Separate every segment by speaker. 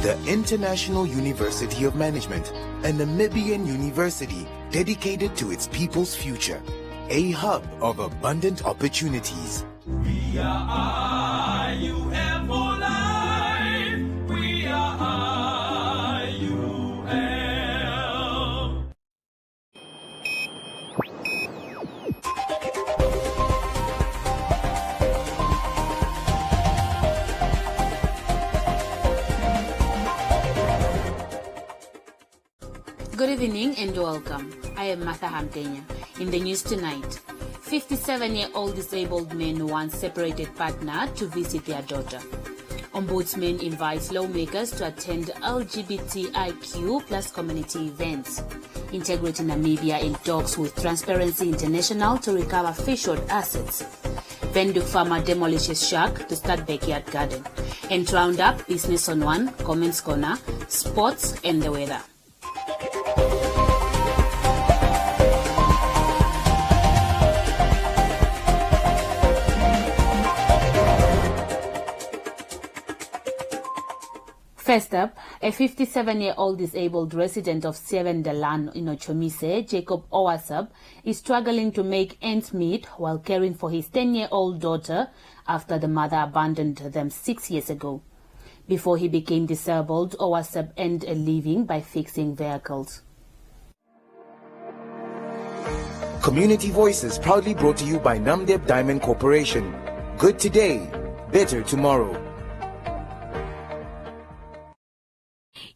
Speaker 1: the International University of Management, a Namibian university dedicated to its people's future, a hub of abundant opportunities.
Speaker 2: We are IUM for life. We are IUM.
Speaker 3: Good evening and welcome. I am Martha Hamtenya. In the news tonight, 57-year-old disabled man wants separated partner to visit their daughter. Ombudsman invites lawmakers to attend LGBTIQ plus community events. Integrity Namibia in talks with Transparency International to recover fishered assets. Venduk farmer demolishes shack to start backyard garden. And roundup Business on One, Comments Corner, Sports and the weather. First up, a 57-year-old disabled resident of Sevendalan in Ochomise, Jacob Owasab, is struggling to make ends meet while caring for his 10-year-old daughter after the mother abandoned them 6 years ago. Before he became disabled, Owasab earned a living by fixing vehicles.
Speaker 1: Community Voices proudly brought to you by Namdeb Diamond Corporation. Good today, better tomorrow.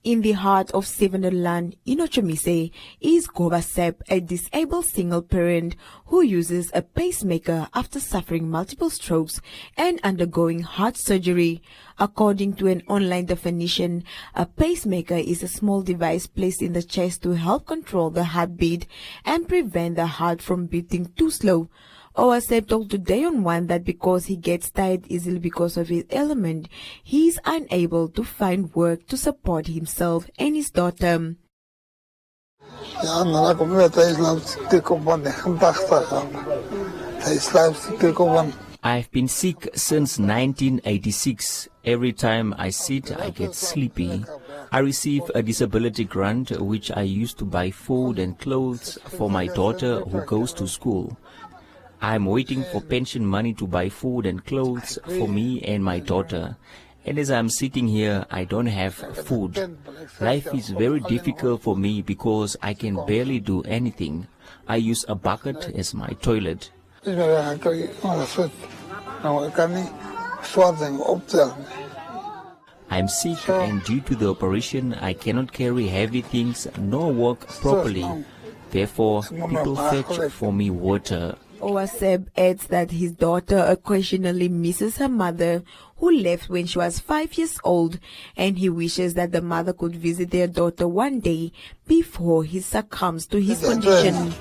Speaker 4: In the heart of Sevendalan in Ochomise is Gobasep, a disabled single parent who uses a pacemaker after suffering multiple strokes and undergoing heart surgery. According to an online definition, a pacemaker is a small device placed in the chest to help control the heartbeat and prevent the heart from beating too slow. Owasep told Today on One that because he gets tired easily because of his ailment, he is unable to find work to support himself and his daughter.
Speaker 5: I've been sick since 1986. Every time I sit, I get sleepy. I receive a disability grant which I use to buy food and clothes for my daughter who goes to school. I'm waiting for pension money to buy food and clothes for me and my daughter. And as I'm sitting here, I don't have food. Life is very difficult for me because I can barely do anything. I use a bucket as my toilet. I'm sick and due to the operation, I cannot carry heavy things nor walk properly. Therefore, people fetch for me water.
Speaker 4: Owasep adds that his daughter occasionally misses her mother, who left when she was 5 years old, and he wishes that the mother could visit their daughter one day before he succumbs to his condition.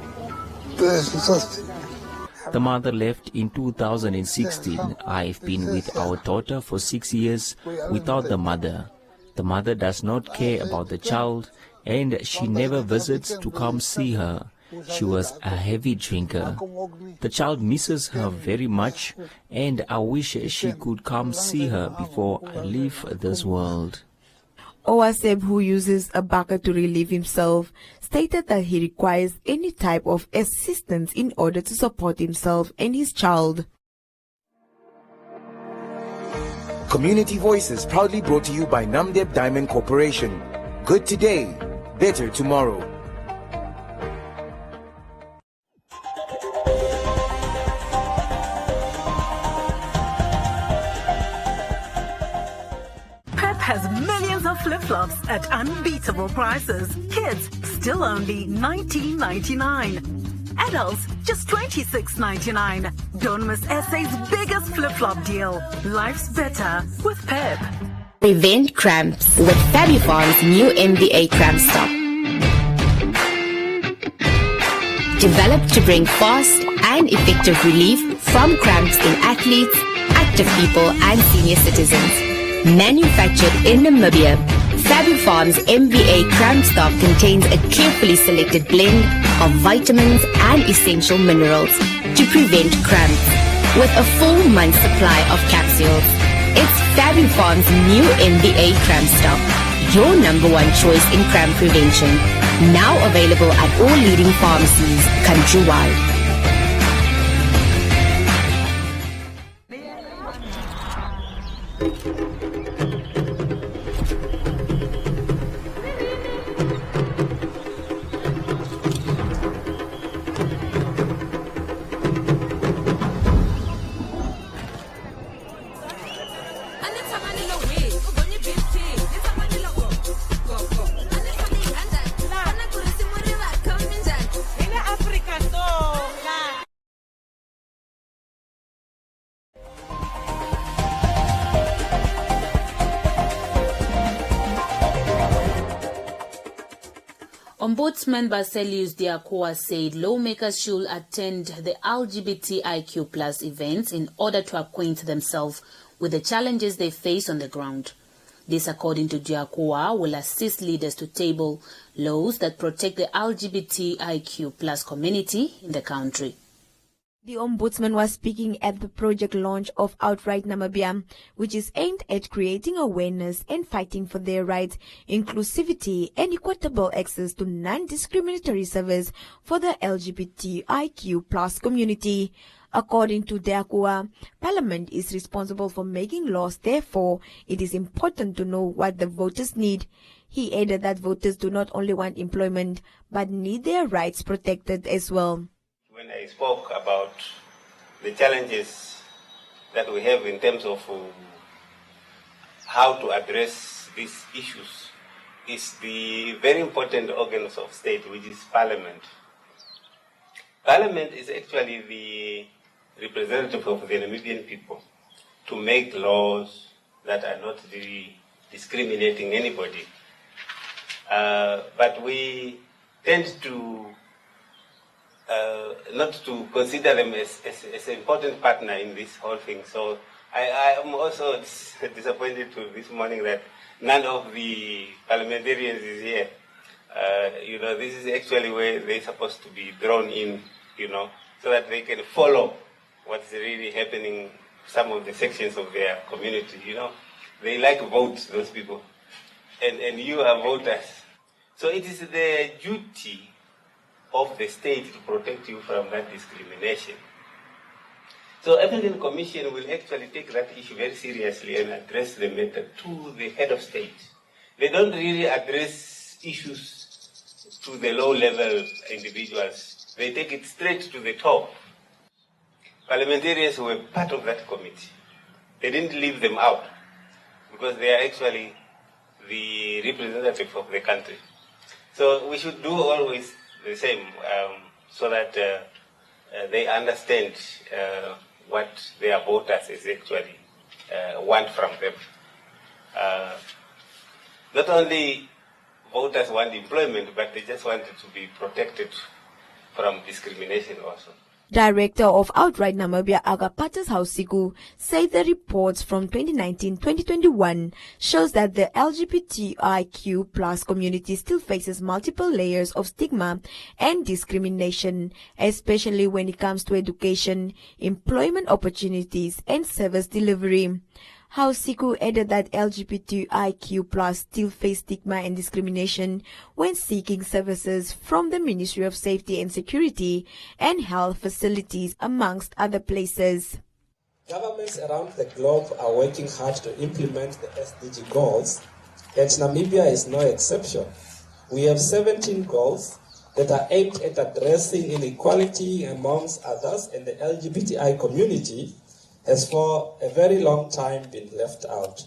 Speaker 5: The mother left in 2016. I've been with our daughter for 6 years without the mother. The mother does not care about the child, and she never visits to come see her. She was a heavy drinker. The child misses her very much, and I wish she could come see her before I leave this world.
Speaker 4: Owasep, who uses a bucket to relieve himself, stated that he requires any type of assistance in order to support himself and his child.
Speaker 1: Community Voices proudly brought to you by Namdeb Diamond Corporation. Good today, better tomorrow.
Speaker 6: Has millions of flip-flops at unbeatable prices. Kids, still only $19.99. Adults, just $26.99. Don't miss SA's biggest flip-flop deal. Life's better with Pep.
Speaker 7: Prevent cramps with Fabufarm's new MBA Cramp Stop. Developed to bring fast and effective relief from cramps in athletes, active people and senior citizens. Manufactured in Namibia, Fabufarm's MBA Cramp Stop contains a carefully selected blend of vitamins and essential minerals to prevent cramps, with a full month's supply of capsules. It's Fabufarm's new MBA Cramp Stop. your number one choice in cramp prevention. Now available at all leading pharmacies countrywide.
Speaker 3: Ombudsman Baselius Diakwa said lawmakers should attend the LGBTIQ plus events in order to acquaint themselves with the challenges they face on the ground. This, according to Diakwa, will assist leaders to table laws that protect the LGBTIQ plus community in the country.
Speaker 4: The Ombudsman was speaking at the project launch of Outright Namibia, which is aimed at creating awareness and fighting for their rights, inclusivity and equitable access to non-discriminatory service for the LGBTIQ plus community. According to Diakwa, Parliament is responsible for making laws, therefore it is important to know what the voters need. He added that voters do not only want employment, but need their rights protected as well.
Speaker 8: When I spoke about the challenges that we have in terms of how to address these issues, is the very important organs of state, which is Parliament. Parliament is actually the representative of the Namibian people to make laws that are not really discriminating anybody. But we tend to not to consider them as an important partner in this whole thing. So I am also disappointed this morning that none of the parliamentarians is here. This is actually where they're supposed to be drawn in, so that they can follow what's really happening in some of the sections of their community. They like votes, those people. And you are voters. So it is the duty of the state to protect you from that discrimination. So African Commission will actually take that issue very seriously and address the matter to the head of state. They don't really address issues to the low-level individuals. They take it straight to the top. Parliamentarians were part of that committee. They didn't leave them out because they are actually the representative of the country. So we should do always the same, so that they understand what their voters is actually want from them. Not only voters want employment, but they just want to be protected from discrimination also.
Speaker 4: Director of Outright Namibia, Agapatas Hausiku, said the reports from 2019-2021 shows that the LGBTIQ plus community still faces multiple layers of stigma and discrimination, especially when it comes to education, employment opportunities, and service delivery. Hausiku added that LGBTIQ plus still face stigma and discrimination when seeking services from the Ministry of Safety and Security and health facilities, amongst other places.
Speaker 9: Governments around the globe are working hard to implement the SDG goals, and Namibia is no exception. We have 17 goals that are aimed at addressing inequality amongst others, and the LGBTI community has for a very long time been left out.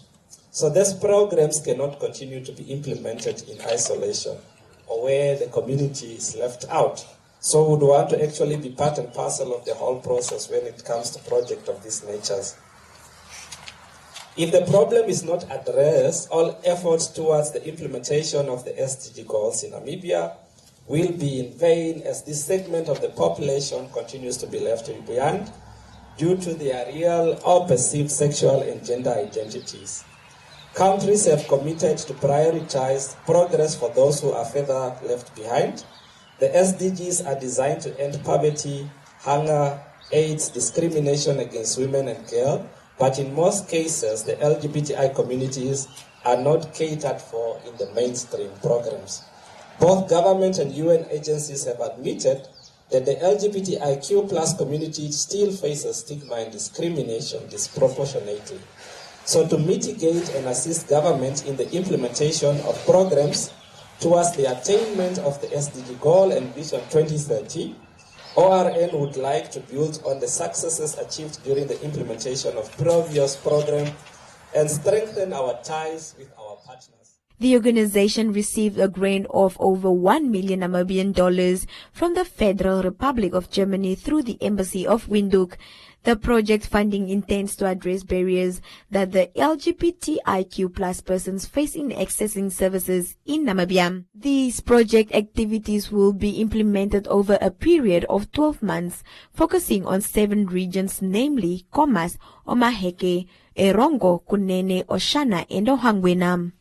Speaker 9: So these programs cannot continue to be implemented in isolation or where the community is left out. So we would want to actually be part and parcel of the whole process when it comes to projects of these natures. If the problem is not addressed, all efforts towards the implementation of the SDG goals in Namibia will be in vain, as this segment of the population continues to be left behind due to their real or perceived sexual and gender identities. Countries have committed to prioritize progress for those who are further left behind. The SDGs are designed to end poverty, hunger, AIDS, discrimination against women and girls, but in most cases, the LGBTI communities are not catered for in the mainstream programs. Both government and UN agencies have admitted that the LGBTIQ+ community still faces stigma and discrimination disproportionately. So to mitigate and assist government in the implementation of programs towards the attainment of the SDG goal and Vision 2030, ORN would like to build on the successes achieved during the implementation of previous programs and strengthen our ties with our partners.
Speaker 4: The organization received a grant of over $1 million Namibian from the Federal Republic of Germany through the Embassy of Windhoek. The project funding intends to address barriers that the LGBTIQ+ persons face in accessing services in Namibia. These project activities will be implemented over a period of 12 months, focusing on 7 regions, namely Khomas, Omaheke, Erongo, Kunene, Oshana, and Ohangwena.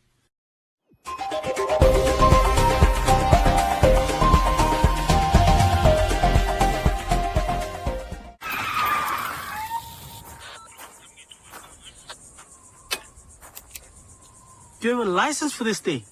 Speaker 10: Do you have a license for this thing?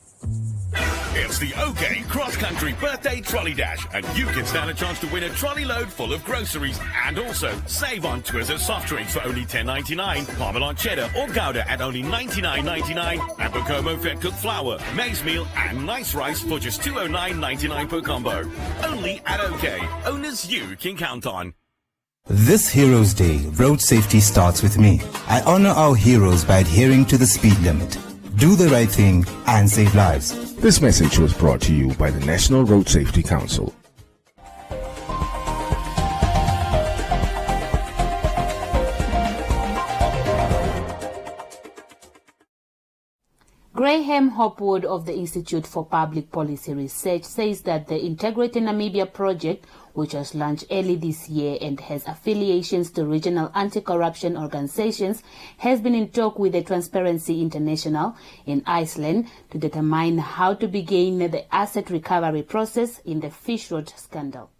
Speaker 11: It's the OK Cross Country Birthday Trolley Dash, and you can stand a chance to win a trolley load full of groceries and also save on Twizzler soft drinks for only $10.99, Parmesan cheddar or Gouda at only $99.99, and Bacomo fed cooked flour, maize meal and nice rice for just $209.99 per combo. Only at OK, owners you can count on.
Speaker 12: This Heroes Day, road safety starts with me. I honor our heroes by adhering to the speed limit. Do the right thing and save lives.
Speaker 13: This message was brought to you by the National Road Safety Council.
Speaker 3: Graham Hopwood of the Institute for Public Policy Research says that the Integrated Namibia project, which was launched early this year and has affiliations to regional anti-corruption organizations, has been in talk with the Transparency International in Iceland to determine how to begin the asset recovery process in the fish rot scandal.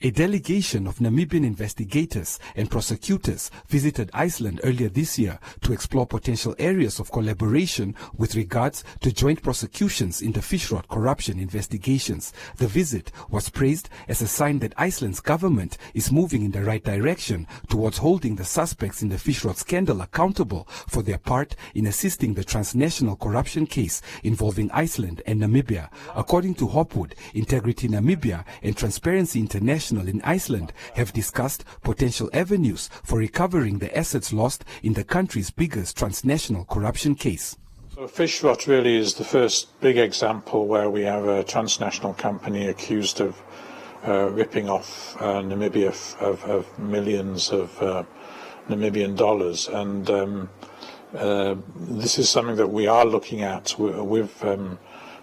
Speaker 14: A delegation of Namibian investigators and prosecutors visited Iceland earlier this year to explore potential areas of collaboration with regards to joint prosecutions in the fish rot corruption investigations. The visit was praised as a sign that Iceland's government is moving in the right direction towards holding the suspects in the fish rot scandal accountable for their part in assisting the transnational corruption case involving Iceland and Namibia. According to Hopwood, Integrity Namibia and Transparency International in Iceland have discussed potential avenues for recovering the assets lost in the country's biggest transnational corruption case.
Speaker 15: So fish rot really is the first big example where we have a transnational company accused of ripping off Namibia of millions of Namibian dollars, and this is something that we are looking at with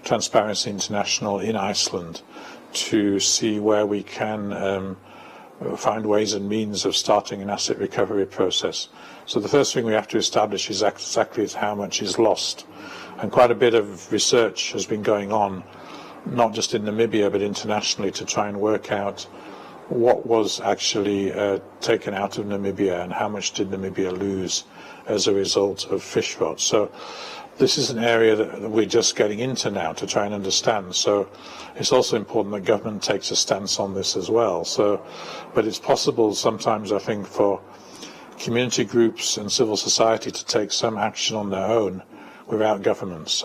Speaker 15: Transparency International in Iceland, to see where we can find ways and means of starting an asset recovery process. So the first thing we have to establish is exactly how much is lost. And quite a bit of research has been going on, not just in Namibia, but internationally, to try and work out what was actually taken out of Namibia and how much did Namibia lose as a result of fish rot. So this is an area that we're just getting into now to try and understand. So it's also important that government takes a stance on this as well. So, but it's possible sometimes, I think, for community groups and civil society to take some action on their own without governments.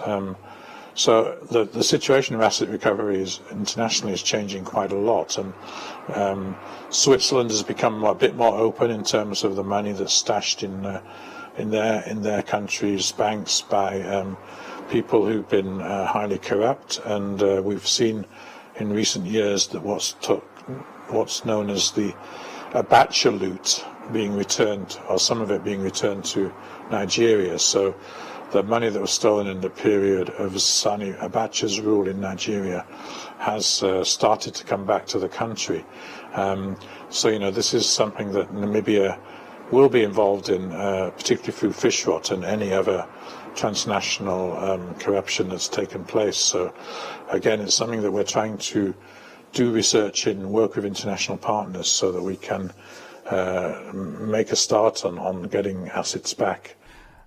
Speaker 15: So the situation of asset recovery internationally is changing quite a lot, and Switzerland has become a bit more open in terms of the money that's stashed in their country's banks by people who've been highly corrupt, and we've seen in recent years that what's known as the Abacha loot being returned, or some of it being returned to Nigeria. So the money that was stolen in the period of Sani Abacha's rule in Nigeria has started to come back to the country. So, you know, this is something that Namibia will be involved in, particularly through fish rot and any other transnational corruption that's taken place. So, again, it's something that we're trying to do research in, work with international partners so that we can make a start on getting assets back.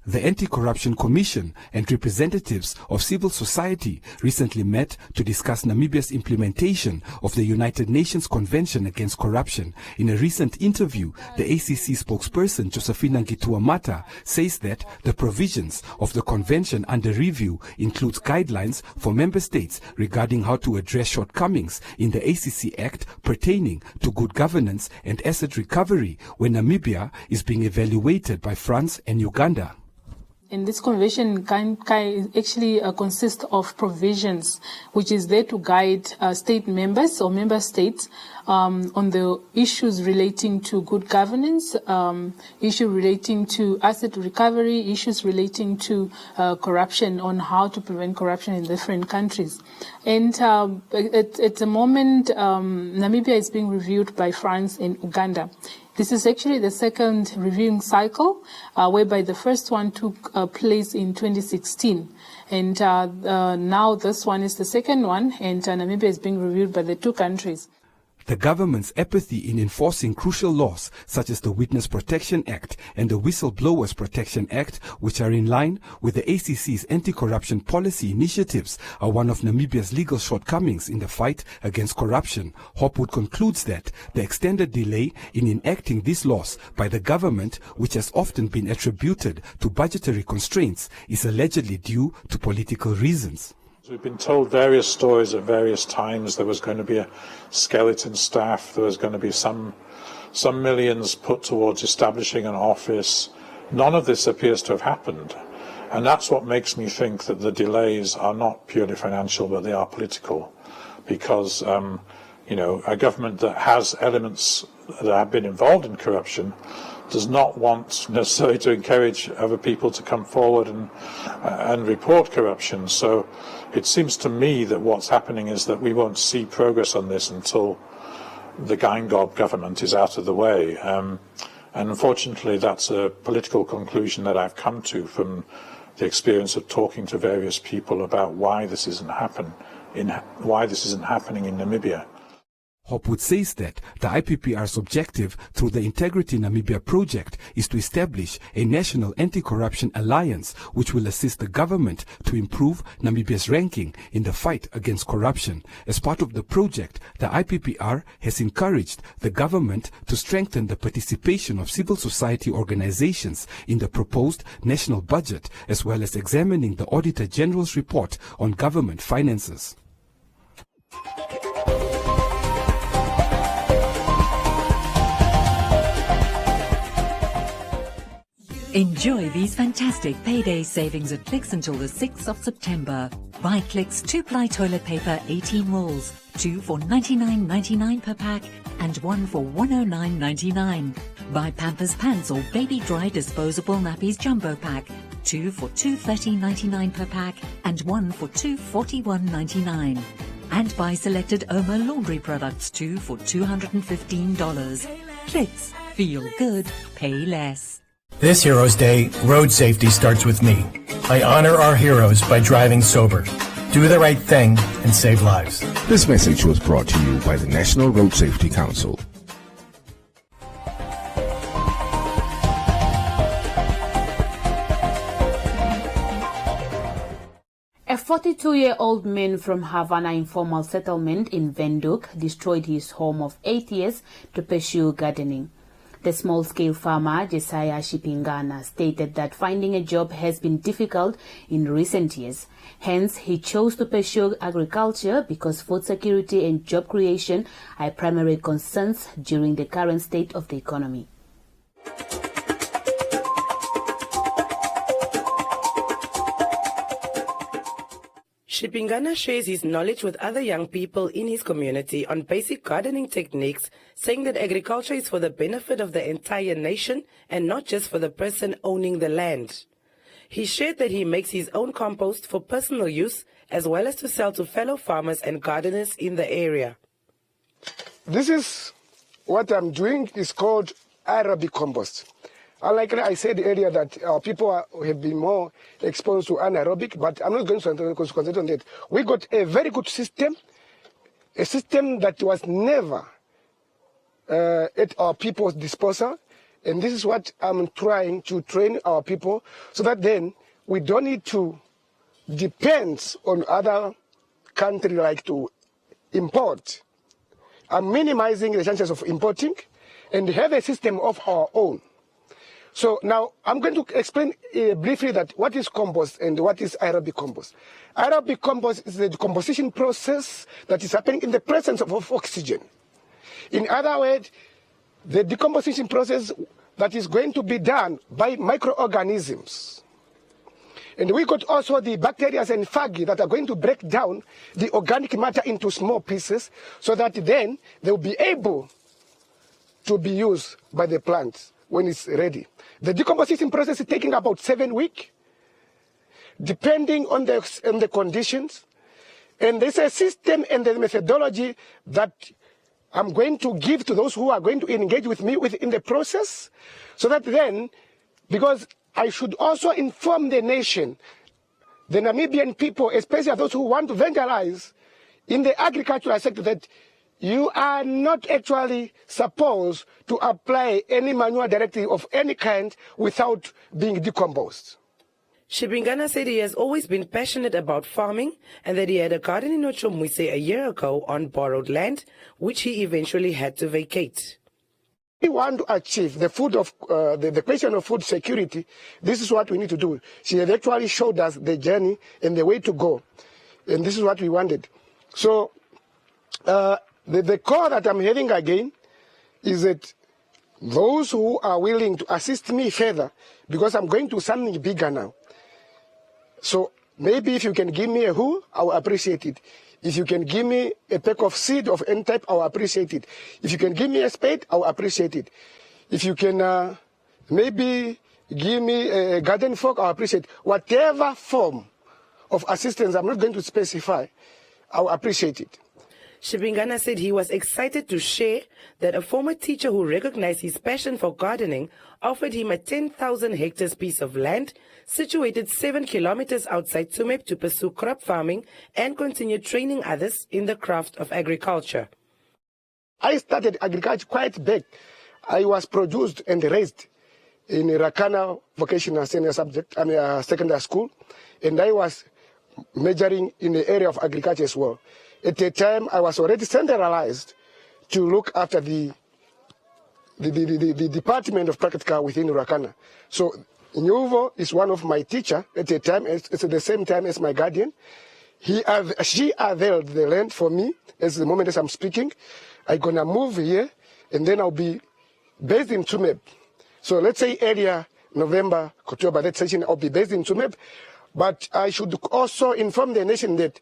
Speaker 14: The Anti-Corruption Commission and representatives of civil society recently met to discuss Namibia's implementation of the United Nations Convention Against Corruption. In a recent interview, the ACC spokesperson Josephina Ngituamata says that the provisions of the convention under review includes guidelines for member states regarding how to address shortcomings in the ACC Act pertaining to good governance and asset recovery when Namibia is being evaluated by France and Uganda.
Speaker 16: And this convention actually consists of provisions which is there to guide state members or member states on the issues relating to good governance, issues relating to asset recovery, issues relating to corruption, on how to prevent corruption in different countries. And at the moment, Namibia is being reviewed by France and Uganda. This is actually the second reviewing cycle, whereby the first one took place in 2016. And now this one is the second one, and Namibia is being reviewed by the two countries.
Speaker 14: The government's apathy in enforcing crucial laws such as the Witness Protection Act and the Whistleblowers Protection Act, which are in line with the ACC's anti-corruption policy initiatives, are one of Namibia's legal shortcomings in the fight against corruption. Hopwood concludes that the extended delay in enacting these laws by the government, which has often been attributed to budgetary constraints, is allegedly due to political reasons.
Speaker 15: We've been told various stories at various times. There was going to be a skeleton staff. There was going to be some millions put towards establishing an office. None of this appears to have happened. And that's what makes me think that the delays are not purely financial, but they are political. Because, a government that has elements that have been involved in corruption does not want necessarily to encourage other people to come forward and report corruption. So it seems to me that what's happening is that we won't see progress on this until the Geingob government is out of the way. And unfortunately, that's a political conclusion that I've come to from the experience of talking to various people about why this isn't happening in Namibia.
Speaker 14: Hopwood says that the IPPR's objective through the Integrity Namibia project is to establish a national anti-corruption alliance which will assist the government to improve Namibia's ranking in the fight against corruption. As part of the project, the IPPR has encouraged the government to strengthen the participation of civil society organizations in the proposed national budget, as well as examining the Auditor General's report on government finances.
Speaker 17: Enjoy these fantastic payday savings at Clicks until the 6th of September. Buy Clicks 2-ply toilet paper 18 rolls, 2 for $99.99 per pack and 1 for $109.99. Buy Pampers Pants or Baby Dry disposable nappies jumbo pack, 2 for $230.99 per pack and 1 for $241.99. And buy selected Oma laundry products, 2 for $215. Clicks. Feel good. Pay less.
Speaker 18: This Heroes Day, road safety starts with me. I honor our heroes by driving sober. Do the right thing and save lives.
Speaker 13: This message was brought to you by the National Road Safety Council.
Speaker 3: A 42-year-old man from Havana informal settlement in Windhoek destroyed his home of 8 years to pursue gardening. The small-scale farmer, Jesiah Shipingana, stated that finding a job has been difficult in recent years. Hence, he chose to pursue agriculture because food security and job creation are primary concerns during the current state of the economy.
Speaker 19: Shipingana shares his knowledge with other young people in his community on basic gardening techniques, saying that agriculture is for the benefit of the entire nation and not just for the person owning the land. He shared that he makes his own compost for personal use as well as to sell to fellow farmers and gardeners in the area.
Speaker 20: This is what I'm doing is called aerobic compost. Like I said earlier that people have been more exposed to anaerobic, but I'm not going to concentrate on that. We got a very good system, a system that was never at our people's disposal. And this is what I'm trying to train our people so that then we don't need to depend on other countries like to import. I'm minimizing the chances of importing and have a system of our own. So now I'm going to explain briefly that what is compost and what is aerobic compost. Aerobic compost is the decomposition process that is happening in the presence of oxygen. In other words, the decomposition process that is going to be done by microorganisms. And we got also the bacteria and fungi that are going to break down the organic matter into small pieces so that then they will be able to be used by the plants when it's ready. The decomposition process is taking about 7 weeks, depending on the conditions. And there's a system and the methodology that I'm going to give to those who are going to engage with me within the process, so that then, because I should also inform the nation, the Namibian people, especially those who want to evangelize in the agricultural sector, that you are not actually supposed to apply any manure directive of any kind without being decomposed.
Speaker 19: Shibingana said he has always been passionate about farming and that he had a garden in Ochomwise a year ago on borrowed land, which he eventually had to vacate.
Speaker 20: We want to achieve the food of the question of food security. This is what we need to do. She had actually showed us the journey and the way to go, and this is what we wanted. So the call that I'm having again is that those who are willing to assist me further, because I'm going to something bigger now. So maybe if you can give me a hoe, I will appreciate it. If you can give me a pack of seed of any type, I will appreciate it. If you can give me a spade, I will appreciate it. If you can maybe give me a garden fork, I will appreciate it. Whatever form of assistance, I'm not going to specify, I will appreciate it.
Speaker 19: Shibingana said he was excited to share that a former teacher who recognized his passion for gardening offered him a 10,000 hectares piece of land situated 7 kilometers outside Tsumeb to pursue crop farming and continue training others in the craft of agriculture.
Speaker 20: I started agriculture quite big. I was produced and raised in Rakana Vocational Senior Secondary School, and I was majoring in the area of agriculture as well. At the time, I was already centralized to look after the department of practical within Rakana. So Nyuvo is one of my teachers at the time. It's at the same time as my guardian. She availed the land for me as the moment as I'm speaking. I'm going to move here, and then I'll be based in Tsumeb. So let's say earlier November, October, that session, I'll be based in Tsumeb. But I should also inform the nation that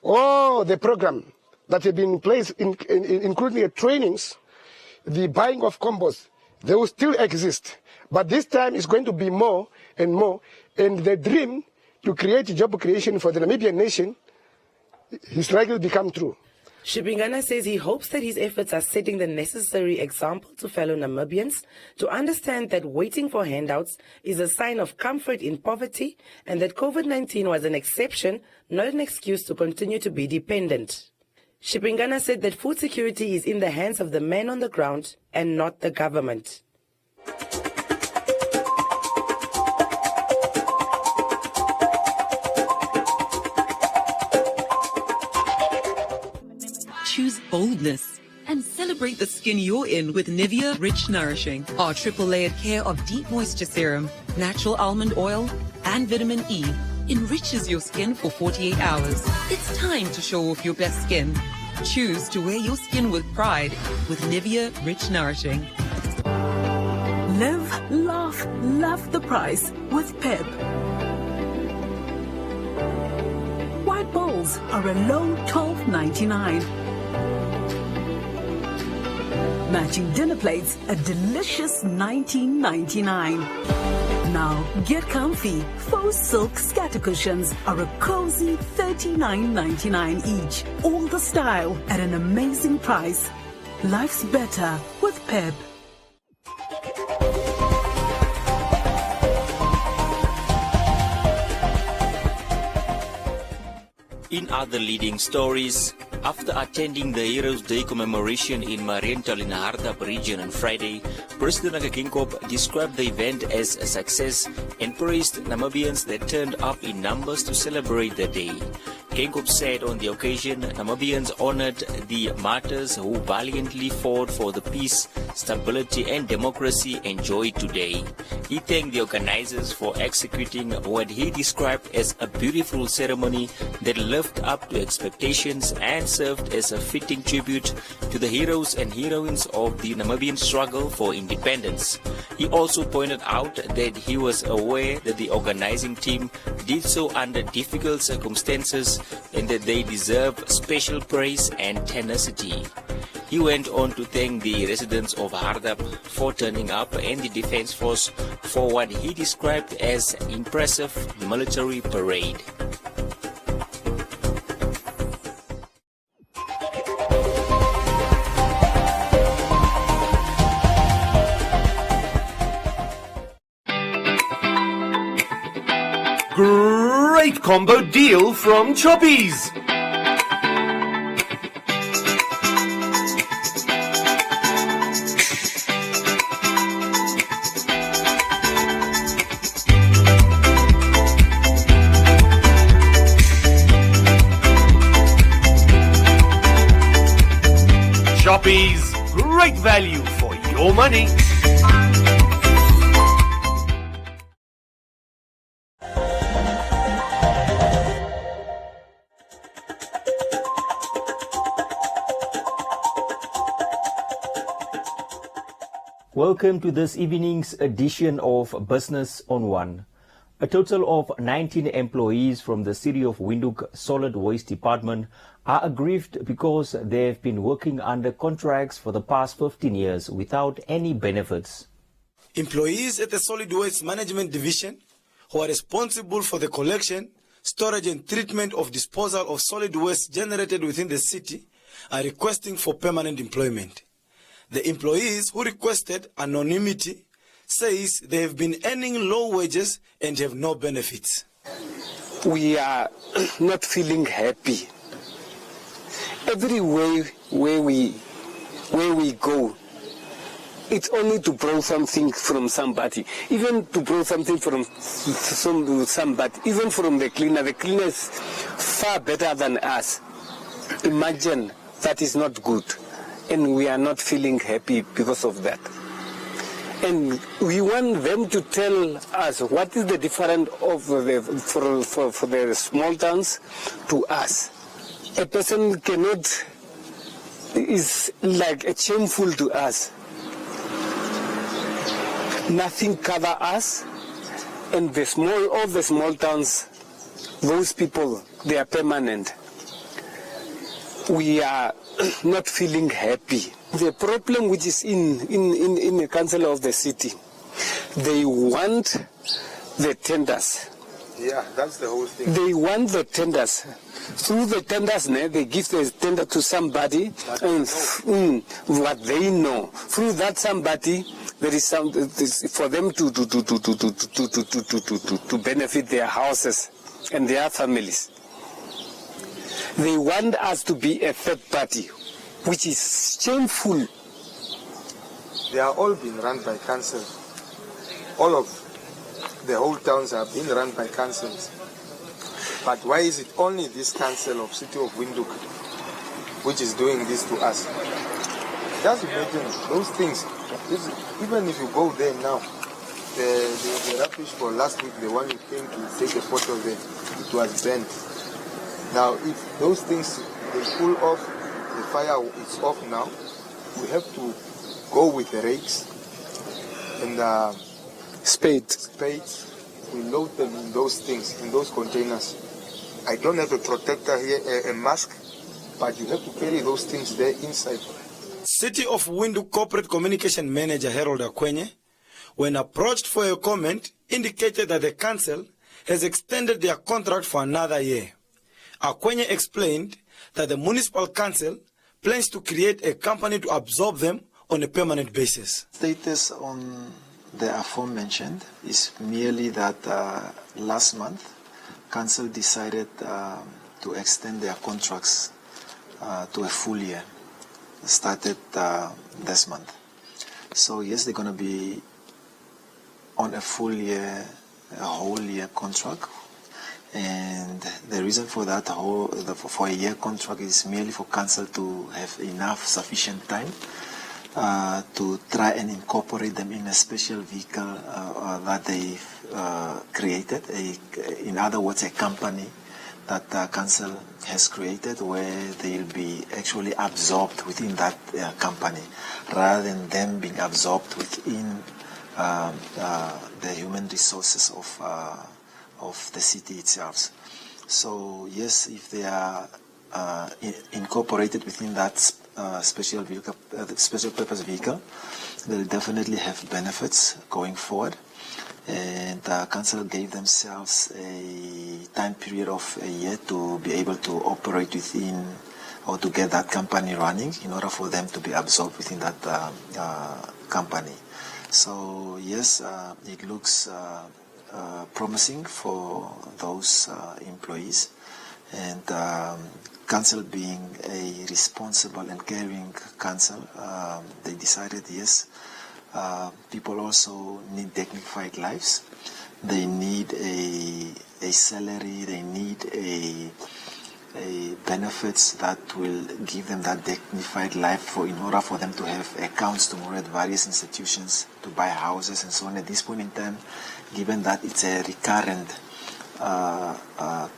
Speaker 20: all the program that have been in place, including the trainings, the buying of compost, they will still exist. But this time it's going to be more and more. And the dream to create job creation for the Namibian nation is likely to become true.
Speaker 19: Shibingana says he hopes that his efforts are setting the necessary example to fellow Namibians to understand that waiting for handouts is a sign of comfort in poverty and that COVID-19 was an exception, not an excuse to continue to be dependent. Shibingana said that food security is in the hands of the men on the ground and not the government.
Speaker 21: Choose boldness and celebrate the skin you're in with Nivea Rich Nourishing. Our triple layered care of deep moisture serum, natural almond oil, and vitamin E enriches your skin for 48 hours. It's time to show off your best skin. Choose to wear your skin with pride with Nivea Rich Nourishing.
Speaker 6: Live, laugh, love the price with Pep. White bowls are a low $12.99. Matching dinner plates, a delicious $19.99. Now get comfy. Faux silk scatter cushions are a cozy $39.99 each. All the style at an amazing price. Life's better with Pep.
Speaker 5: In other leading stories, After attending the Heroes Day commemoration in Mariental in the Hardap region on Friday, President Hakaginkop described the event as a success and praised Namibians that turned up in numbers to celebrate the day. Ginkop said on the occasion, Namibians honored the martyrs who valiantly fought for the peace, stability and democracy enjoyed today. He thanked the organizers for executing what he described as a beautiful ceremony that lived up to expectations and served as a fitting tribute to the heroes and heroines of the Namibian struggle for independence. He also pointed out that he was aware that the organizing team did so under difficult circumstances and that they deserve special praise and tenacity. He went on to thank the residents of Hardap for turning up and the Defense Force for what he described as an impressive military parade.
Speaker 2: Great combo deal from Choppies! Choppies, great value for your money.
Speaker 5: Welcome to this evening's edition of Business on One. A total of 19 employees from the City of Windhoek Solid Waste Department are aggrieved because they have been working under contracts for the past 15 years without any benefits.
Speaker 22: Employees at the Solid Waste Management Division who are responsible for the collection, storage and treatment of disposal of solid waste generated within the city are requesting for permanent employment. The employees who requested anonymity says they have been earning low wages and have no benefits.
Speaker 23: We are not feeling happy. Everywhere where we go, it's only to borrow something from somebody. Even to borrow something from somebody, even from the cleaner. The cleaner is far better than us. Imagine, that is not good. And we are not feeling happy because of that. And we want them to tell us what is the difference of for the small towns to us. A person cannot, is like a shameful to us. Nothing cover us, and all the small towns, those people, they are permanent. We are not feeling happy. The problem which is in the council of the city, they want the tenders.
Speaker 22: Yeah, that's the whole thing.
Speaker 23: They want the tenders. Through the tenders, they give the tender to somebody, and what they know. Through that somebody, there is some for them to benefit their houses and their families. They want us to be a third party, which is shameful.
Speaker 22: They are all being run by council. All of the whole towns are being run by councils. But why is it only this council of City of Windhoek which is doing this to us? Just imagine those things. Even if you go there now, the rubbish for last week, the one you came to take a photo of it was bent. Now, if those things, they pull off, the fire is off now, we have to go with the rakes and spades. We load them in those things, in those containers. I don't have a protector here, a mask, but you have to carry those things there inside. City of Windhoek Corporate Communication Manager Harold Akwenye, when approached for a comment, indicated that the council has extended their contract for another year. Akwenye explained that the municipal council plans to create a company to absorb them on a permanent basis.
Speaker 24: Status on the aforementioned is merely that last month, council decided to extend their contracts to a full year. Started this month. So yes, they're going to be on a full year, a whole year contract. And the reason for that for a year contract is merely for council to have enough sufficient time to try and incorporate them in a special vehicle that they've created. In other words, a company that council has created where they'll be actually absorbed within that company rather than them being absorbed within the human resources of the city itself. So yes, if they are incorporated within that special vehicle, special purpose vehicle, they'll definitely have benefits going forward. And council gave themselves a time period of a year to be able to operate within or to get that company running in order for them to be absorbed within that company. So yes, it looks promising for those employees, and council being a responsible and caring council, they decided yes, people also need dignified lives. They need a salary. They need a benefits that will give them that dignified life in order for them to have accounts tomorrow at various institutions, to buy houses and so on. At this point in time, given that it's a recurrent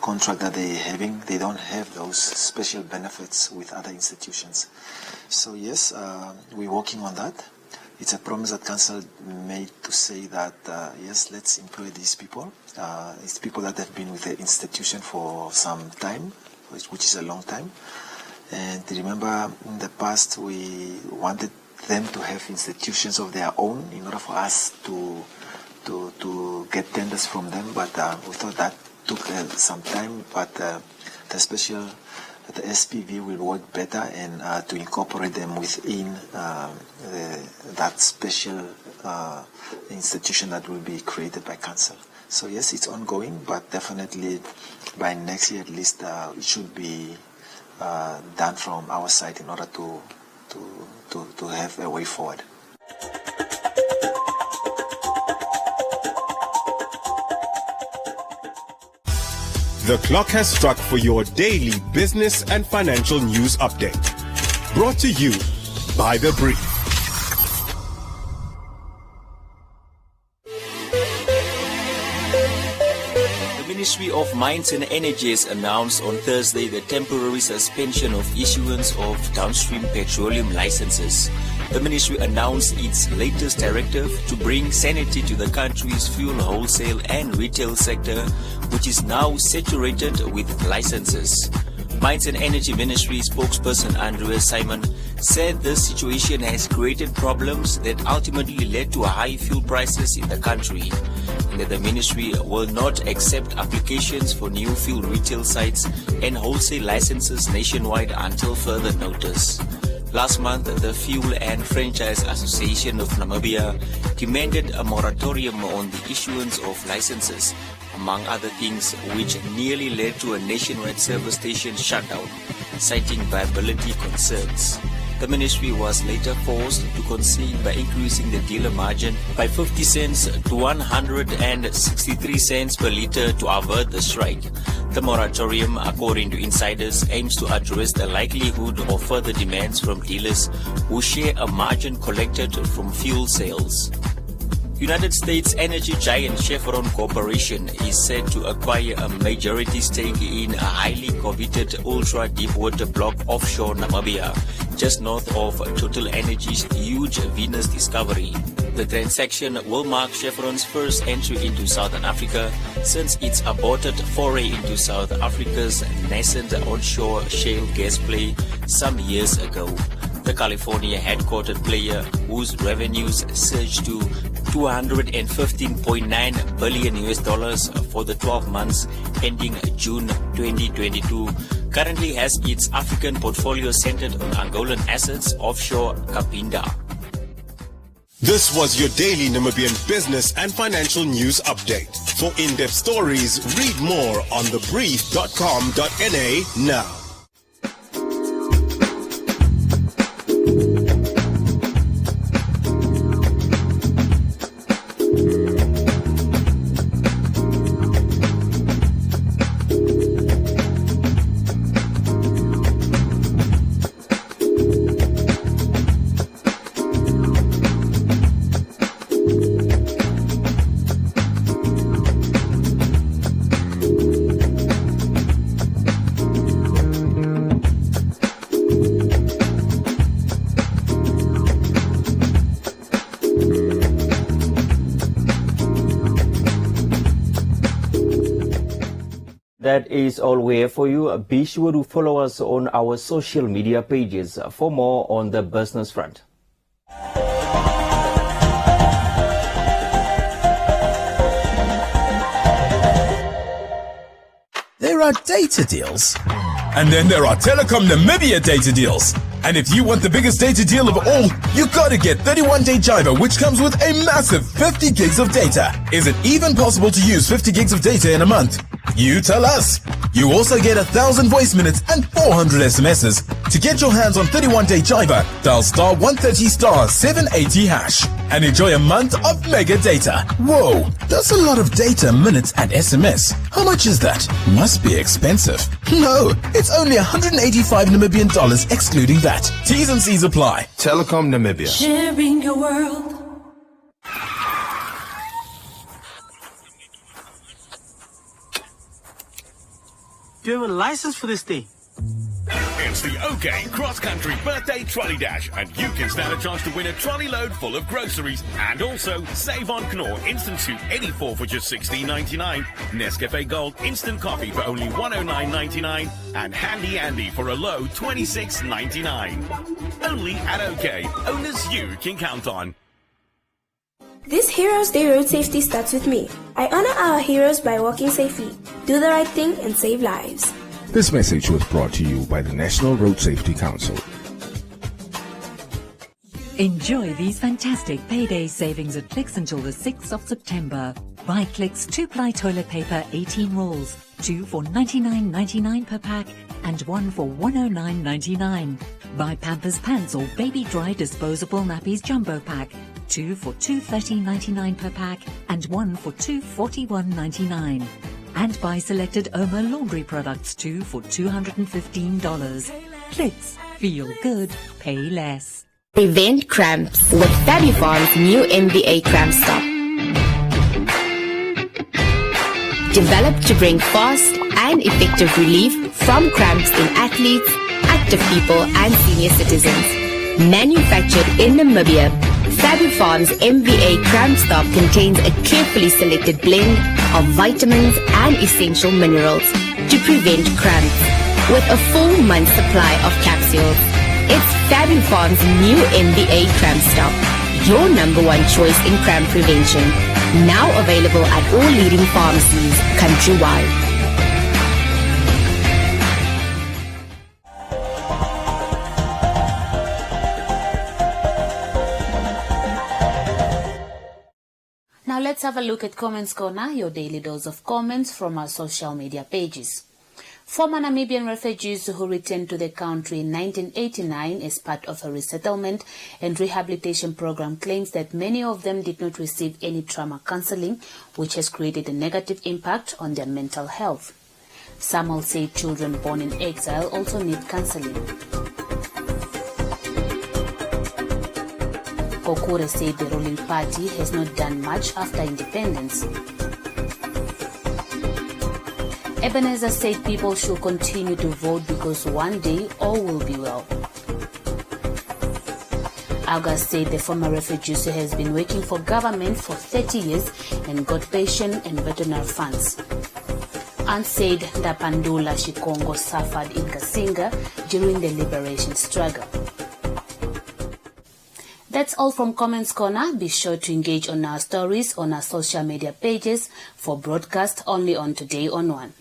Speaker 24: contract that they're having, they don't have those special benefits with other institutions. So yes, we're working on that. It's a promise that council made to say that yes, let's employ these people. It's people that have been with the institution for some time, which is a long time. And remember, in the past, we wanted them to have institutions of their own in order for us to get tenders from them. But we thought that took some time. But the SPV will work better and to incorporate them within that special institution that will be created by council. So yes, it's ongoing, but definitely by next year at least it should be done from our side in order to have a way forward.
Speaker 11: The clock has struck for your daily business and financial news update. Brought to you by The Brief.
Speaker 5: The Ministry of Mines and Energy has announced on Thursday the temporary suspension of issuance of downstream petroleum licenses. The ministry announced its latest directive to bring sanity to the country's fuel wholesale and retail sector, which is now saturated with licenses. Mines and Energy Ministry spokesperson Andrea Simon said this situation has created problems that ultimately led to high fuel prices in the country, and that the ministry will not accept applications for new fuel retail sites and wholesale licenses nationwide until further notice. Last month, the Fuel and Franchise Association of Namibia demanded a moratorium on the issuance of licenses, among other things, which nearly led to a nationwide service station shutdown, citing viability concerns. The ministry was later forced to concede by increasing the dealer margin by 50 cents to 163 cents per litre to avert the strike. The moratorium, according to insiders, aims to address the likelihood of further demands from dealers who share a margin collected from fuel sales. United States energy giant Chevron Corporation is set to acquire a majority stake in a highly coveted ultra-deepwater block offshore Namibia, just north of Total Energy's huge Venus discovery. The transaction will mark Chevron's first entry into Southern Africa since its aborted foray into South Africa's nascent onshore shale gas play some years ago. The California headquartered player, whose revenues surged to $215.9 billion for the 12 months ending June 2022, currently has its African portfolio centered on Angolan assets offshore Cabinda.
Speaker 11: This was your daily Namibian business and financial news update. For in-depth stories, read more on thebrief.com.na now.
Speaker 5: That is all we have for you. Be sure to follow us on our social media pages for more on the business front.
Speaker 1: There are data deals. And then there are Telecom Namibia data deals. And if you want the biggest data deal of all, you gotta get 31-day Jiva, which comes with a massive 50 gigs of data. Is it even possible to use 50 gigs of data in a month? You tell us. You also get 1,000 voice minutes and 400 SMSs. To get your hands on 31-day Jiva, dial star 130 star 780 hash and enjoy a month of mega data. Whoa, that's a lot of data, minutes and SMS. How much is that? Must be expensive. No, it's only 185 Namibian dollars excluding that. T's and C's apply.
Speaker 13: Telecom Namibia.
Speaker 7: Sharing your world.
Speaker 10: Do you have a license for this thing?
Speaker 11: It's the OK Cross Country Birthday Trolley Dash, and you can stand a chance to win a trolley load full of groceries and also save on Knorr Instant Soup 84 for just $16.99, Nescafe Gold Instant Coffee for only $109.99, and Handy Andy for a low $26.99. Only at OK, owners you can count on.
Speaker 8: This Heroes Day road safety starts with me. I honor our heroes by walking safely, do the right thing and save lives.
Speaker 13: This message was brought to you by the National Road Safety Council.
Speaker 17: Enjoy these fantastic payday savings at Clicks until the 6th of September. Buy Clicks 2-ply toilet paper 18 rolls, 2 for $99.99 per pack and 1 for $109.99. Buy Pampers Pants or Baby Dry disposable nappies jumbo pack, 2 for $213.99 per pack and 1 for $241.99. And buy selected Oma laundry products, 2 for $215. Clicks. Feel good. Pay less.
Speaker 9: Prevent cramps with Fabufarm's new MVA Cramp Stop. Developed to bring fast and effective relief from cramps in athletes, active people and senior citizens. Manufactured in Namibia, Fabufarm's MVA Cramp Stop contains a carefully selected blend of vitamins and essential minerals to prevent cramps with a full month supply of capsules. It's Fabufarm's new MVA Cramp Stop, your #1 choice in cramp prevention. Now available at all leading pharmacies countrywide.
Speaker 3: Now let's have a look at Comments Corner, your daily dose of comments from our social media pages. Former Namibian refugees who returned to the country in 1989 as part of a resettlement and rehabilitation program claims that many of them did not receive any trauma counseling, which has created a negative impact on their mental health. Samuel said children born in exile also need counseling. Kokure said the ruling party has not done much after independence. Ebenezer said people should continue to vote because one day all will be well. August said the former refugee who has been working for government for 30 years and got pension and veterinary funds. And said that Pandula Shikongo suffered in Kasinga during the liberation struggle. That's all from Comments Corner. Be sure to engage on our stories on our social media pages for broadcast only on Today on One.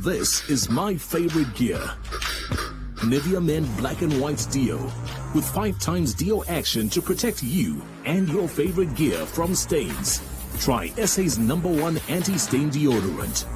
Speaker 25: This is my favorite gear. Nivea Men Black and White Deo with 5 times Deo action to protect you and your favorite gear from stains. Try SA's #1 anti-stain deodorant.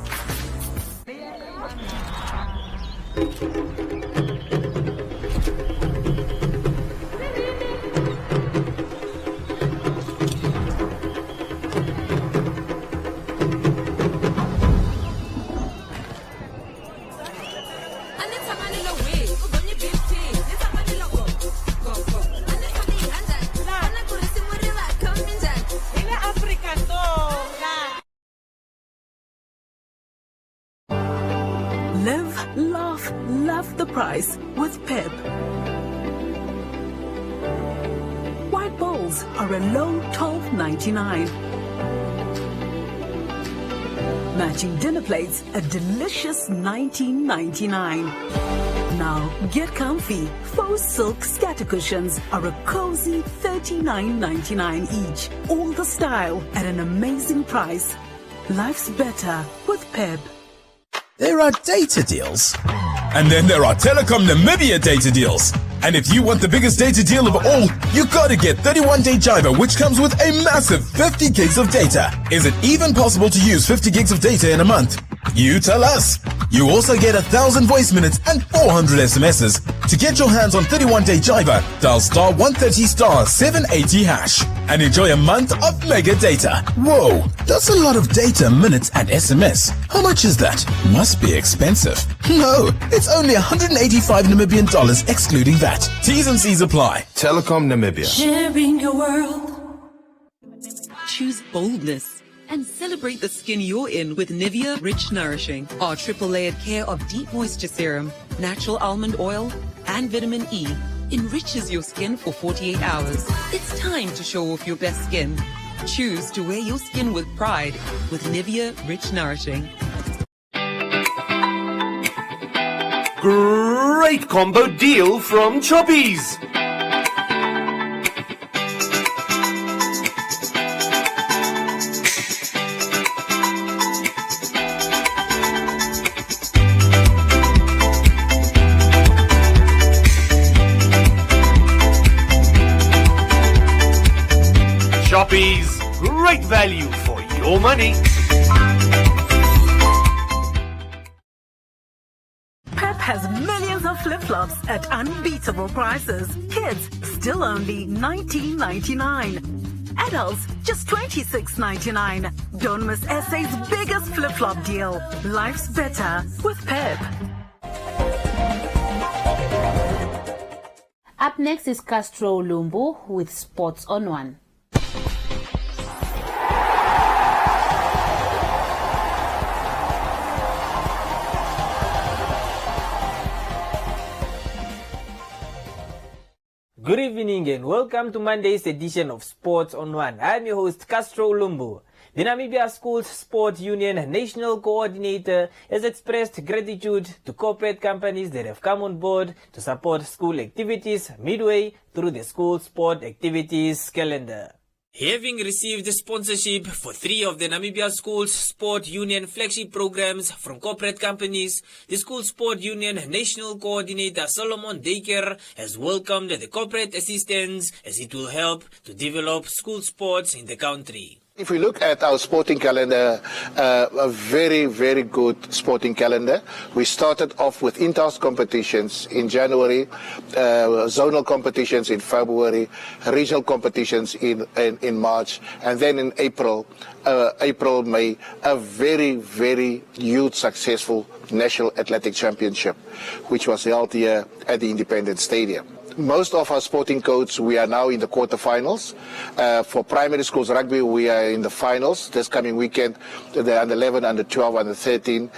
Speaker 6: Live, laugh, love the price with Pep. Pride bowls are a low $12.99. Matching dinner plates, a delicious $19.99. Now get comfy. Faux silk scatter cushions are a cozy $39.99 each. All the style at an amazing price. Life's better with Pep.
Speaker 1: There are data deals. And then there are Telecom Namibia data deals. And if you want the biggest data deal of all, you gotta get 31-day Jiva, which comes with a massive 50 gigs of data. Is it even possible to use 50 gigs of data in a month? You tell us. You also get 1,000 voice minutes and 400 SMSs. To get your hands on 31-day Jiva, dial star 130 star 780 hash and enjoy a month of mega data. Whoa, that's a lot of data, minutes and SMS. How much is that? Must be expensive. No, it's only 185 Namibian dollars excluding VAT. T's and C's apply.
Speaker 13: Telecom Namibia.
Speaker 7: Sharing your world.
Speaker 21: Choose boldness and celebrate the skin you're in with Nivea Rich Nourishing. Our triple layered care of deep moisture serum, natural almond oil, and vitamin E enriches your skin for 48 hours. It's time to show off your best skin. Choose to wear your skin with pride with Nivea Rich Nourishing.
Speaker 2: Great combo deal from Choppies. Choppies, great value for your money.
Speaker 6: Pep has millions of flip-flops at unbeatable prices. Kids, still only $19.99. Adults, just $26.99. Don't miss SA's biggest flip-flop deal. Life's better with Pep.
Speaker 3: Up next is Castro Lumbu with Sports on One.
Speaker 4: Good evening and welcome to Monday's edition of Sports on One. I'm your host Castro Lumbu. The Namibia Schools Sport Union National Coordinator has expressed gratitude to corporate companies that have come on board to support school activities midway through the school sport activities calendar. Having received sponsorship for 3 of the Namibia Schools Sport Union flagship programs from corporate companies, the School Sport Union National Coordinator Solomon Dayker has welcomed the corporate assistance as it will help to develop school sports in the country.
Speaker 12: If we look at our sporting calendar, a very, very good sporting calendar. We started off with in-house competitions in January, zonal competitions in February, regional competitions in March, and then in April, May, a very, very huge successful National Athletic Championship, which was held here at the Independence Stadium. Most of our sporting codes, we are now in the quarterfinals. For primary schools rugby, we are in the finals. This coming weekend, the under 11, under 12, under 13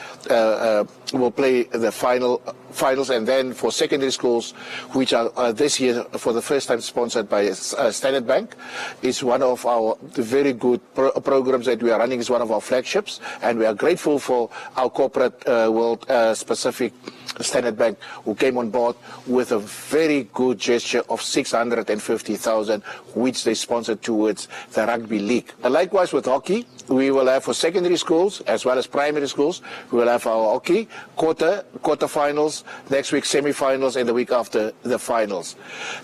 Speaker 12: will play the finals. And then for secondary schools, which are this year for the first time sponsored by Standard Bank, is one of our very good programs that we are running. Is one of our flagships, and we are grateful for our corporate world specific Standard Bank, who came on board with a very good gesture of 650,000, which they sponsored towards the rugby league. And likewise with hockey, we will have for secondary schools as well as primary schools, we will have our hockey quarterfinals, next week semi-finals, and the week after the finals.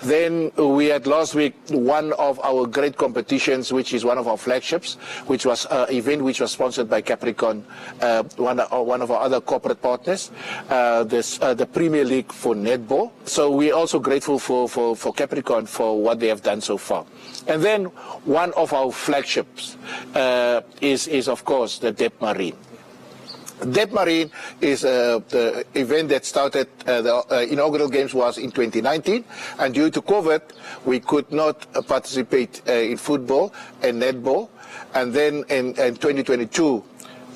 Speaker 12: Then we had last week one of our great competitions, which is one of our flagships, which was an event which was sponsored by Capricorn, one of our other corporate partners, the Premier League for netball. So we're also grateful for Capricorn for what they have done so far. And then one of our flagships is of course the Dep Marine. Dep Marine is the event that started, the inaugural games was in 2019, and due to COVID, we could not participate in football and netball. And then in 2022,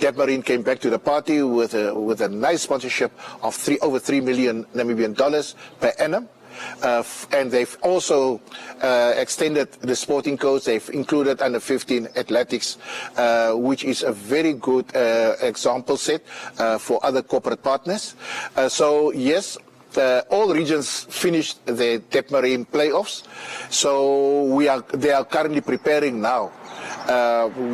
Speaker 12: Dep Marine came back to the party with a nice sponsorship of over 3 million Namibian dollars per annum. and they've also extended the sporting codes. They've included under 15 athletics, which is a very good example set for other corporate partners. So yes, all regions finished their Dep Marine playoffs, so they are currently preparing now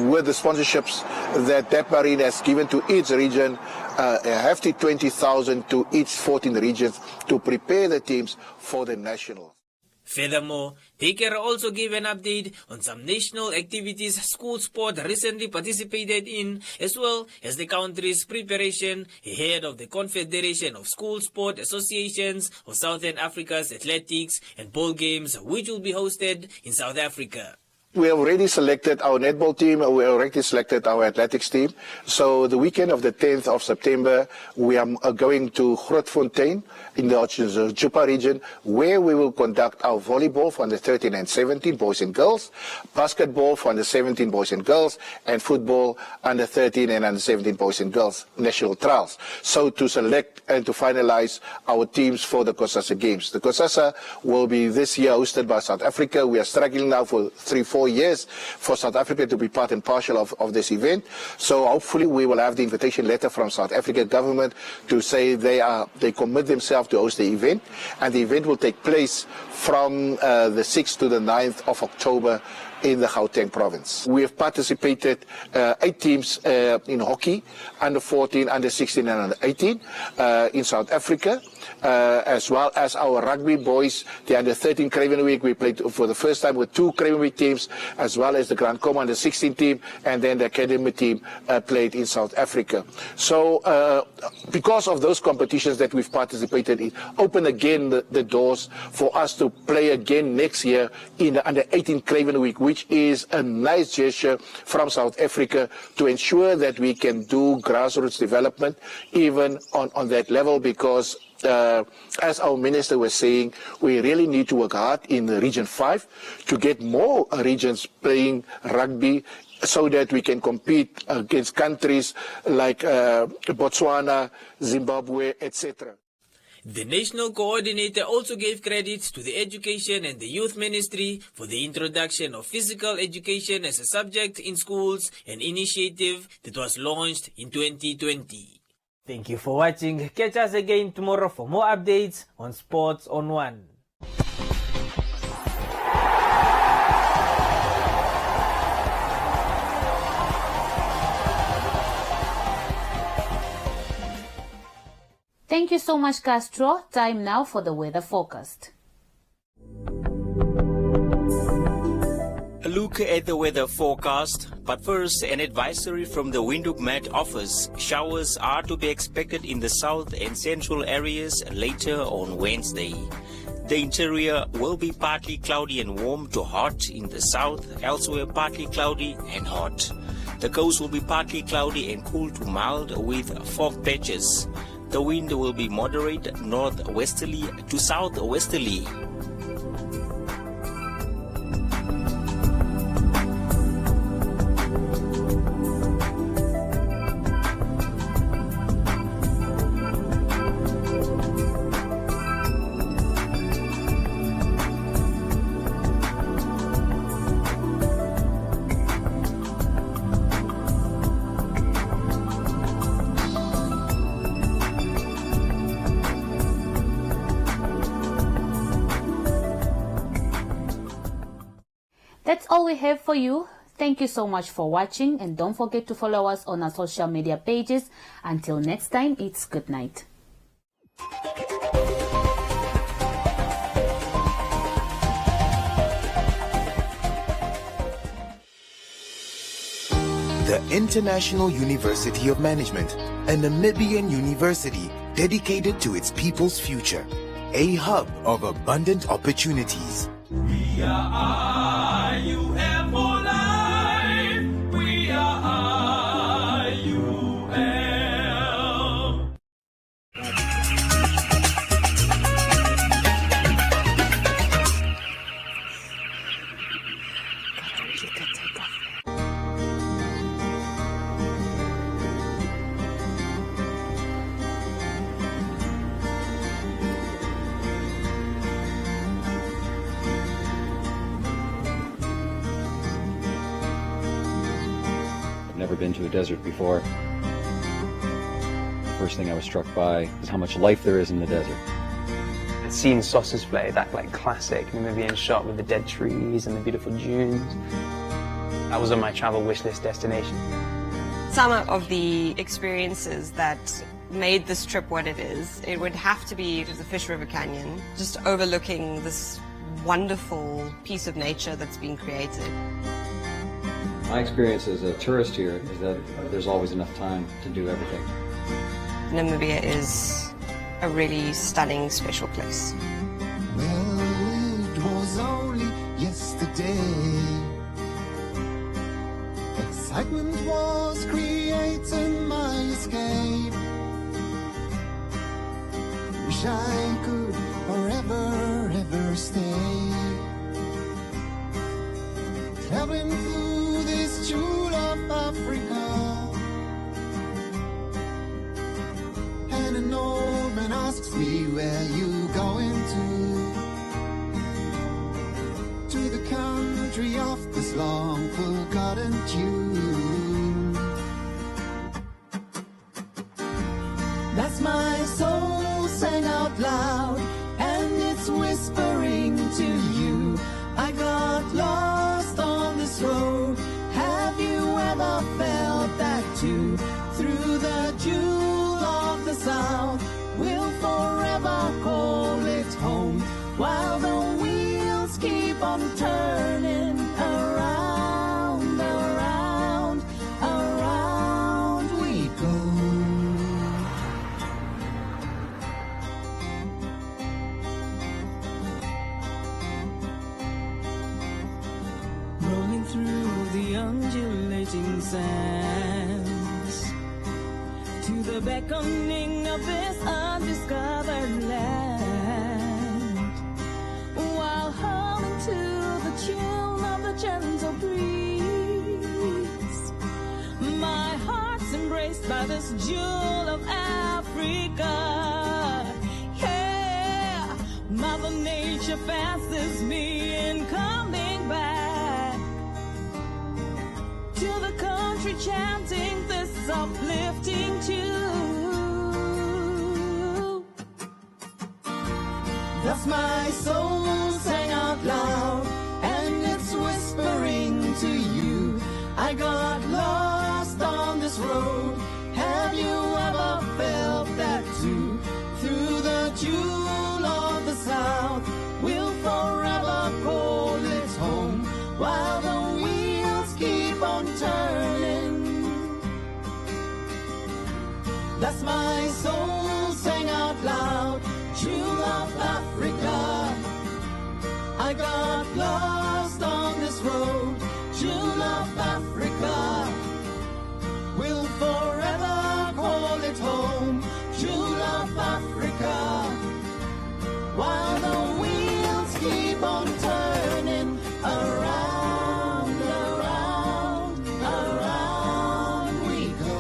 Speaker 12: with the sponsorships that Dep Marine has given to each region, a hefty 20,000 to each 14 regions to prepare the teams for the nationals.
Speaker 4: Furthermore, Baker also gave an update on some national activities school sport recently participated in, as well as the country's preparation ahead of the Confederation of School Sport Associations of Southern Africa's athletics and ball games, which will be hosted in South Africa.
Speaker 12: We have already selected our netball team, we already selected our athletics team. So the weekend of the 10th of September, we are going to Grootfontein in the Jupa region, where we will conduct our volleyball for under 13 and 17 boys and girls, basketball for under 17 boys and girls, and football under 13 and under 17 boys and girls national trials. So to select and to finalize our teams for the COSASA Games. The COSASA will be this year hosted by South Africa. We are struggling now for 3-4 years for South Africa to be part and parcel of this event. So hopefully we will have the invitation letter from South African government to say they commit themselves to host the event, and the event will take place from the 6th to the 9th of October in the Gauteng province. We have participated 8 teams in hockey, under 14, under 16 and under 18 in South Africa, as well as our rugby boys, the under 13 Craven Week. We played for the first time with 2 Craven Week teams, as well as the Grand Combo under 16 team, and then the academy team played in South Africa. So because of those competitions that we've participated in, open again the doors for us to play again next year in the under 18 Craven Week, which is a nice gesture from South Africa to ensure that we can do grassroots development even on that level, because as our minister was saying, we really need to work hard in Region 5 to get more regions playing rugby so that we can compete against countries like Botswana, Zimbabwe, etc.
Speaker 4: The national coordinator also gave credit to the Education and the Youth Ministry for the introduction of physical education as a subject in schools, an initiative that was launched in 2020. Thank you for watching. Catch us again tomorrow for more updates on Sports on One.
Speaker 3: Thank you so much, Castro. Time now for the weather forecast.
Speaker 5: A look at the weather forecast, but first an advisory from the Windhoek Met office. Showers are to be expected in the south and central areas later on Wednesday. The interior will be partly cloudy and warm to hot in the south, elsewhere partly cloudy and hot. The coast will be partly cloudy and cool to mild with fog patches. The wind will be moderate northwesterly to southwesterly.
Speaker 3: That's all we have for you. Thank you so much for watching, and don't forget to follow us on our social media pages. Until next time, it's good night.
Speaker 14: The International University of Management, a Namibian university dedicated to its people's future, a hub of abundant opportunities.
Speaker 15: We are IUM for life. We are IUM.
Speaker 16: never been to a desert before. The first thing I was struck by is how much life there is in the desert.
Speaker 18: Seeing Sausage Play, that like classic Namibian shot with the dead trees and the beautiful dunes. That was on my travel wish list destination.
Speaker 19: Some of the experiences that made this trip what it is, it would have to be the Fish River Canyon, just overlooking this wonderful piece of nature that's been created.
Speaker 16: My experience as a tourist here is that there's always enough time to do everything.
Speaker 19: Namibia is a really stunning, special place.
Speaker 20: Well, it was only yesterday. Excitement was creating my escape. Wish I could forever, ever stay. Traveling through this jewel of Africa. And an old man asks me, where you going to the country of this long forgotten tune. That's my soul sang out loud, and it's whispering to you. I got lost on this road. Have you ever felt that too? Through the jewel of the South, we'll forever call it home, while the wheels keep on turning around, around, around we go. Rolling through the undulating sands, to the beckoning of this undiscovered land, while humming to the tune of the gentle breeze. My heart's embraced by this jewel of Africa. Yeah, Mother Nature fancies me in coming back to the country, chanting this uplifting tune. Thus my soul sang out loud, and it's whispering to you. I got lost on this road. Have you ever felt that too? Through the jewel of the South, we'll forever call it home, while the wheels keep on turning. That's my soul sang out loud, jewel of Africa. I got lost on this road, jewel of Africa. We'll forever call it home, jewel of Africa, while the wheels keep on turning around, around, around we go.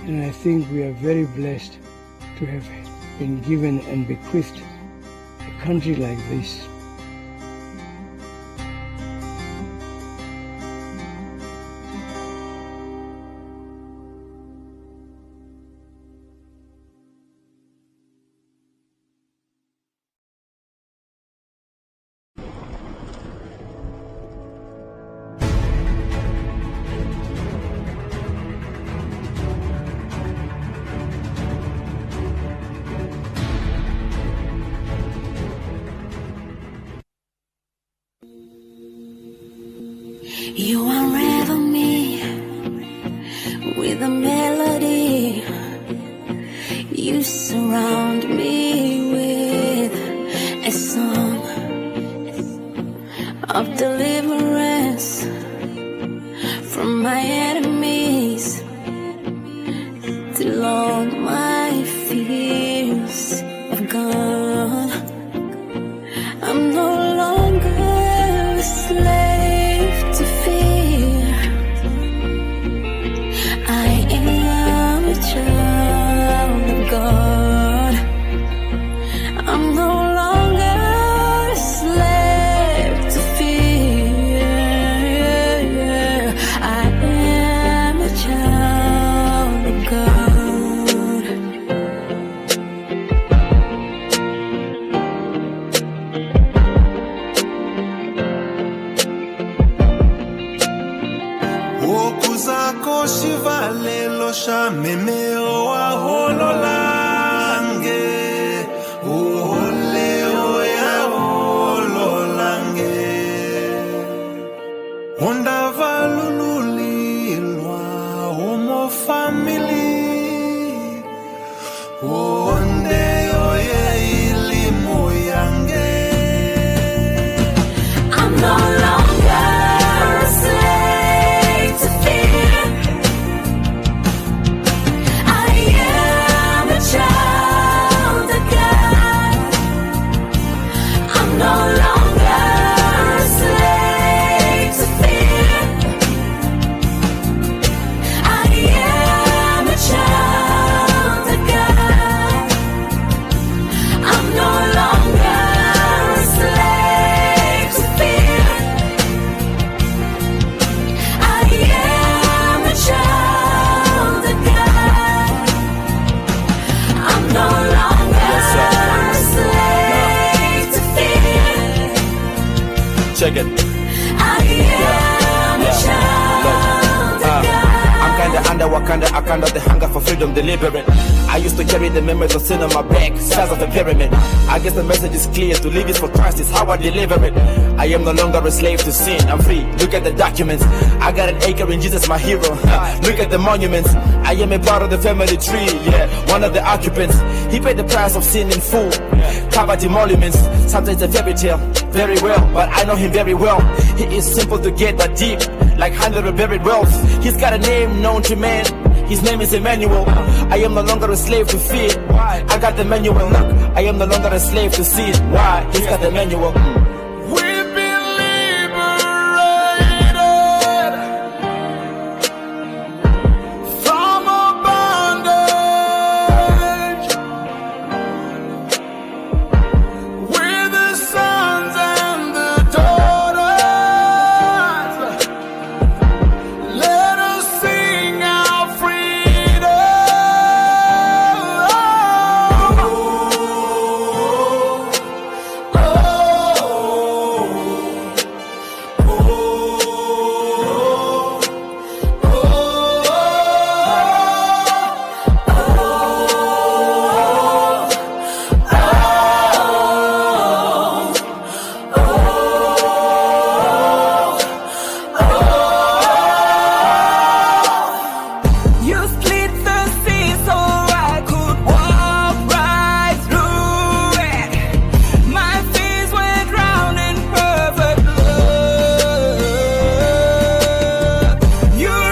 Speaker 23: And I think we are very blessed to have been given and bequeathed a country like this.
Speaker 7: You unravel me with a melody. You surround me with a song of deliverance from my enemies, till all my fears have gone. I'm no longer a slave to fear. I am a child of God. I'm no longer a slave to fear.
Speaker 15: xivalelo xa mimeo wa hololange uholeo ya hololange onda valululilwa homo family onde oye ilimo yange.
Speaker 7: I'm no longer a slave to fear. I am a child of God. I'm no longer a slave to fear. I am a child of God. I'm no longer a slave to fear. I am a child of God. I'm no longer a slave to fear.
Speaker 8: Check it.
Speaker 7: I am a child of God.
Speaker 8: I'm kinda under Wakanda, I kind of the hunger for freedom deliberate. I used to carry the memories of sin on my back, size of a pyramid. I guess the message is clear, to live is for Christ is how I deliver it. I am no longer a slave to sin, I'm free, look at the documents. I got an acre in Jesus, my hero, look at the monuments. I am a part of the family tree, yeah, one of the occupants. He paid the price of sin in full, covered emoluments. Sometimes a fairy tale, very well, but I know him very well. He is simple to get but deep, like hundred of buried wealth. He's got a name known to man, his name is Emmanuel. I am no longer a slave to fear. I got the manual. Look, I am no longer a slave to sin. Why? He's got the manual.